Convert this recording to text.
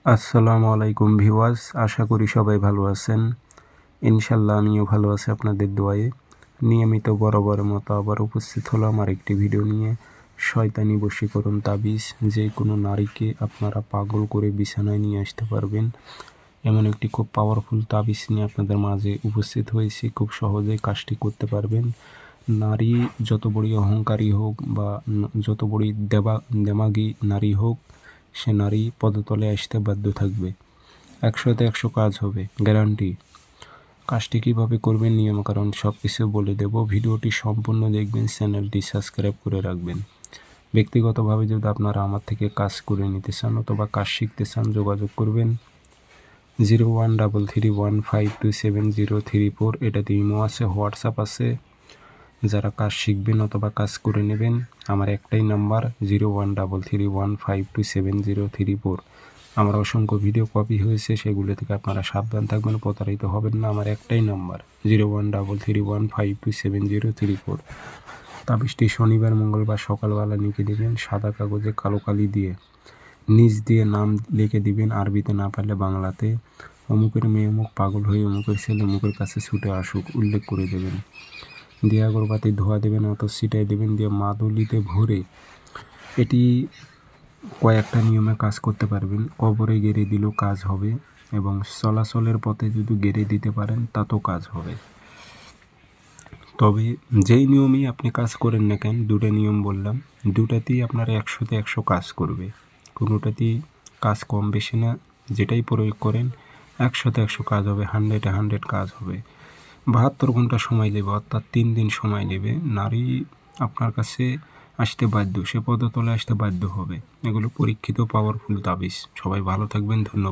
আসসালামু আলাইকুম ভিউয়ার্স, আশা করি সবাই ভালো আছেন। ইনশাল্লাহ আমিও ভালো আছি আপনাদের দোয়ায়। নিয়মিত বরাবরের মতো আবার উপস্থিত হলাম আরেকটি ভিডিও নিয়ে। শয়তানি বশীকরণ তাবিজ, যে কোনো নারীকে আপনারা পাগল করে বিছানায় নিয়ে আসতে পারবেন এমন একটি খুব পাওয়ারফুল তাবিজ নিয়ে আপনাদের মাঝে উপস্থিত হয়েছি। খুব সহজেই কাজটি করতে পারবেন। নারী যত বড়ই অহংকারী হোক বা যত বড়ই দেমাগী নারী হোক, সে নারী পদতলে আসতে বাধ্য থাকবে। 100তে 100 কাজ হবে, গ্যারান্টি। কাজটি কীভাবে করবেন, নিয়মকানুন সব কিছু বলে দেব। ভিডিওটি সম্পূর্ণ দেখবেন, চ্যানেলটি সাবস্ক্রাইব করে রাখবেন। ব্যক্তিগতভাবে যদি আপনারা আমার থেকে কাজ করে নিতে চান অথবা কাজ শিখতে চান, যোগাযোগ করবেন 0133152703 এটাতে ইমো আছে, হোয়াটসঅ্যাপ আছে। যারা কাজ শিখবেন অথবা কাজ করে নেবেন, আমার একটাই নাম্বার 0133152703। আমার অসংখ্য ভিডিও কপি হয়েছে, সেগুলো থেকে আপনারা সাবধান থাকবেন, প্রতারিত হবেন না। আমার একটাই নাম্বার 0133152703। তাবিজটি শনিবার মঙ্গলবার সকালবেলা লিখে দেবেন সাদা কাগজে কালো কালি দিয়ে। নিজ দিয়ে নাম লিখে দিবেন, আরবিতে না পারলে বাংলাতে। অমুকের মেয়ে অমুক পাগল হয়ে অমুকের ছেলে অমুকের কাছে ছুটে আসুক উল্লেখ করে দেবেন। দিয়ে আগরবাতি ধোয়া দেবেন, অত ছিটাই দেবেন, দিয়ে মাদুলিতে ভরে এটি কয়েকটা নিয়মে কাজ করতে পারবেন। কবরে গেড়ে দিলেও কাজ হবে, এবং চলাচলের পথে যদি গেড়ে দিতে পারেন তাতেও কাজ হবে। তবে যেই নিয়মেই আপনি কাজ করেন না কেন, দুটো নিয়ম বললাম, দুটাতেই আপনারা 100তে 100 কাজ করবে। কোনোটাতেই কাজ কম বেশি না, যেটাই প্রয়োগ করেন 100তে 100 কাজ হবে, 100-এ 100 কাজ হবে। 72 ঘন্টা সময় নেবে, অর্থাৎ 3 দিন সময় নেবে। নারী আপনার কাছে আসতে বাধ্য, সে পদতলে আসতে বাধ্য হবে। এগুলো পরীক্ষিত পাওয়ারফুল তাবিজ। সবাই ভালো থাকবেন, ধন্যবাদ।